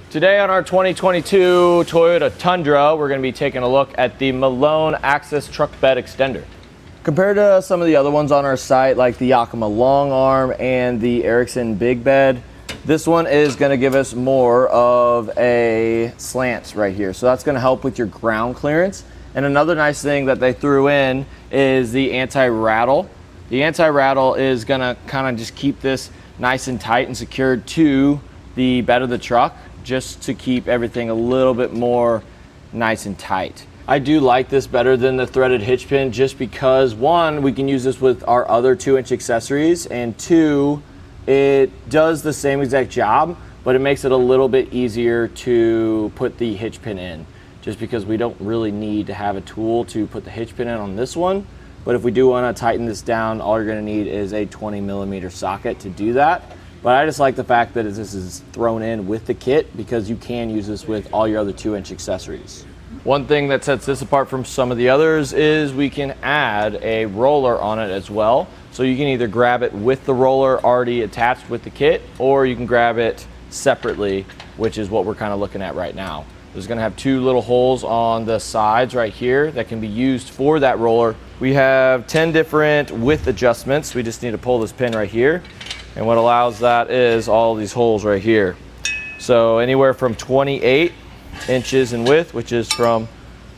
Today on our 2022 Toyota Tundra, we're going to be taking a look at the Malone Truck Bed Extender. Compared to some of the other ones on our site, like the Yakima Long Arm and the Erickson Big Bed, this one is going to give us more of a slant right here. So that's going to help with your ground clearance. And another nice thing that they threw in is the anti-rattle. The anti-rattle is going to kind of just keep this nice and tight and secured to the bed of the truck, just to keep everything a little bit more nice and tight. I do like this better than the threaded hitch pin just because, one, we can use this with our other 2-inch accessories, and two, it does the same exact job, but it makes it a little bit easier to put the hitch pin in, just because we don't really need to have a tool to put the hitch pin in on this one. But if we do want to tighten this down, all you're going to need is a 20mm socket to do that. But I just like the fact that this is thrown in with the kit, because you can use this with all your other 2-inch accessories. One thing that sets this apart from some of the others is we can add a roller on it as well. So you can either grab it with the roller already attached with the kit, or you can grab it separately, which is what we're kind of looking at right now. There's going to have 2 little holes on the sides right here that can be used for that roller. We have 10 different width adjustments. We just need to pull this pin right here. And what allows that is all these holes right here. So anywhere from 28 inches in width, which is from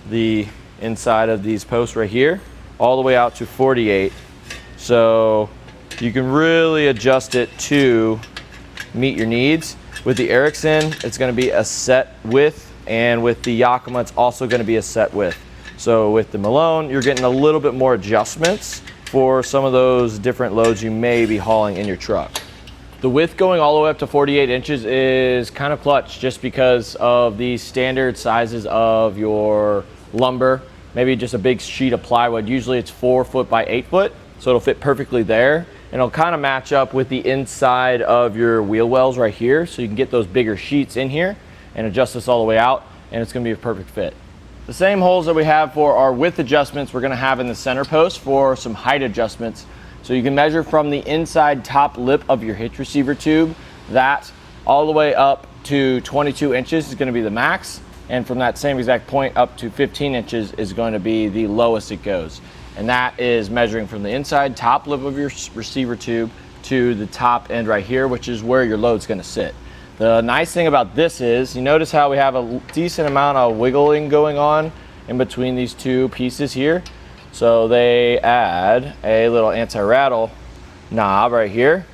the inside of these posts right here, all the way out to 48. So you can really adjust it to meet your needs. With the Erickson, it's going to be a set width, and with the Yakima, it's also going to be a set width. So with the Malone, you're getting a little bit more adjustments for some of those different loads you may be hauling in your truck. The width going all the way up to 48 inches is kind of clutch, just because of the standard sizes of your lumber. Maybe just a big sheet of plywood. Usually it's 4 foot by 8 foot, so it'll fit perfectly there. And it'll kind of match up with the inside of your wheel wells right here, so you can get those bigger sheets in here and adjust this all the way out, and it's going to be a perfect fit. The same holes that we have for our width adjustments, we're going to have in the center post for some height adjustments. So you can measure from the inside top lip of your hitch receiver tube, that all the way up to 22 inches is going to be the max. And from that same exact point up to 15 inches is going to be the lowest it goes. And that is measuring from the inside top lip of your receiver tube to the top end right here, which is where your load's going to sit. The nice thing about this is, you notice how we have a decent amount of wiggling going on in between these 2 pieces here. So they add a little anti-rattle knob right here,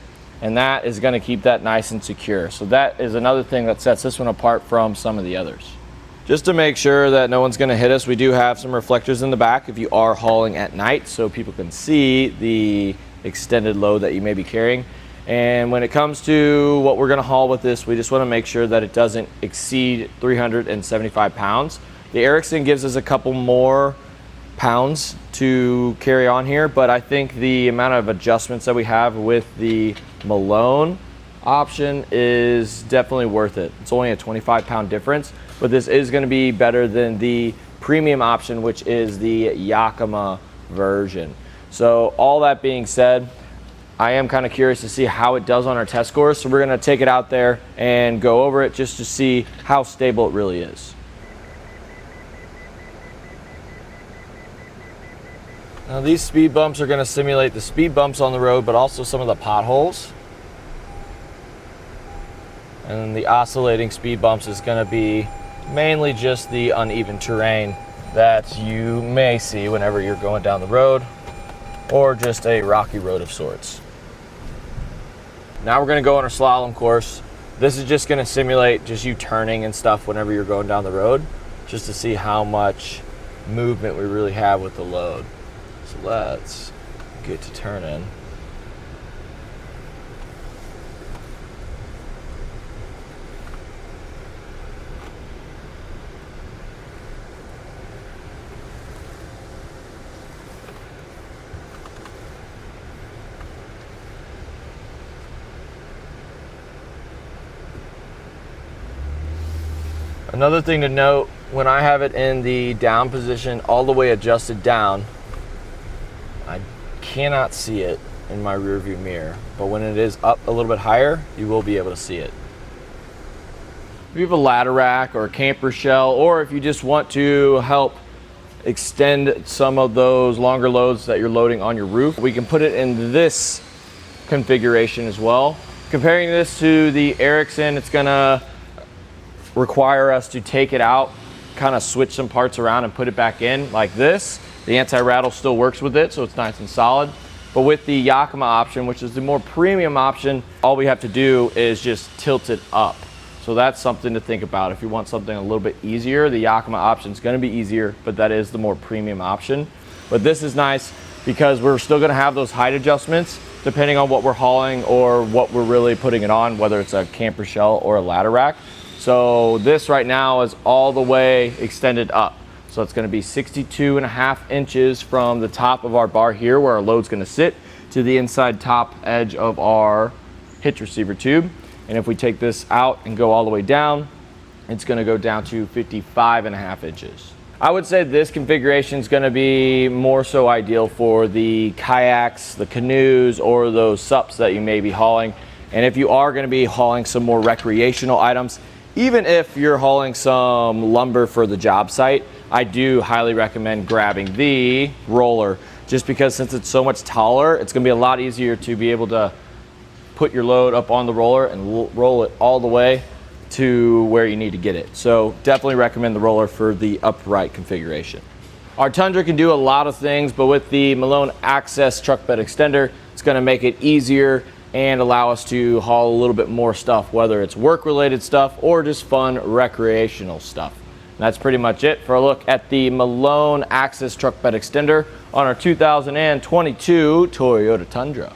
and that is going to keep that nice and secure. So that is another thing that sets this one apart from some of the others. Just to make sure that no one's going to hit us, we do have some reflectors in the back if you are hauling at night, so people can see the extended load that you may be carrying. And when it comes to what we're going to haul with this, we just want to make sure that it doesn't exceed 375 pounds. The Erickson gives us a couple more pounds to carry on here, but I think the amount of adjustments that we have with the Malone option is definitely worth it. It's only a 25-pound difference, but this is going to be better than the premium option, which is the Yakima version. So all that being said, I am kind of curious to see how it does on our test scores, so we're going to take it out there and go over it just to see how stable it really is. Now these speed bumps are going to simulate the speed bumps on the road, but also some of the potholes. And then the oscillating speed bumps is going to be mainly just the uneven terrain that you may see whenever you're going down the road, or just a rocky road of sorts. Now we're going to go on our slalom course. This is just going to simulate just you turning and stuff whenever you're going down the road, just to see how much movement we really have with the load. So let's get to turning. Another thing to note, when I have it in the down position, all the way adjusted down, I cannot see it in my rear view mirror, but when it is up a little bit higher, you will be able to see it. if you have a ladder rack or a camper shell, or if you just want to help extend some of those longer loads that you're loading on your roof, we can put it in this configuration as well. Comparing this to the Erickson, it's gonna require us to take it out, kind of switch some parts around and put it back in like this. The anti-rattle still works with it, so it's nice and solid. But with the Yakima option, which is the more premium option, all we have to do is just tilt it up. So that's something to think about. If you want something a little bit easier, the Yakima option is going to be easier, but that is the more premium option. But this is nice because we're still going to have those height adjustments depending on what we're hauling or what we're really putting it on, whether it's a camper shell or a ladder rack. So this right now is all the way extended up. So it's going to be 62.5 inches from the top of our bar here where our load's going to sit to the inside top edge of our hitch receiver tube. And if we take this out and go all the way down, it's going to go down to 55.5 inches. I would say this configuration is going to be more so ideal for the kayaks, the canoes, or those SUPs that you may be hauling. And if you are going to be hauling some more recreational items, even if you're hauling some lumber for the job site, I do highly recommend grabbing the roller, just because since it's so much taller, it's going to be a lot easier to be able to put your load up on the roller and roll it all the way to where you need to get it. So definitely recommend the roller for the upright configuration. Our Tundra can do a lot of things, but with the Malone Access Truck Bed Extender, it's going to make it easier and allow us to haul a little bit more stuff, whether it's work-related stuff or just fun recreational stuff. And that's pretty much it for a look at the Malone Access Truck Bed Extender on our 2022 Toyota Tundra.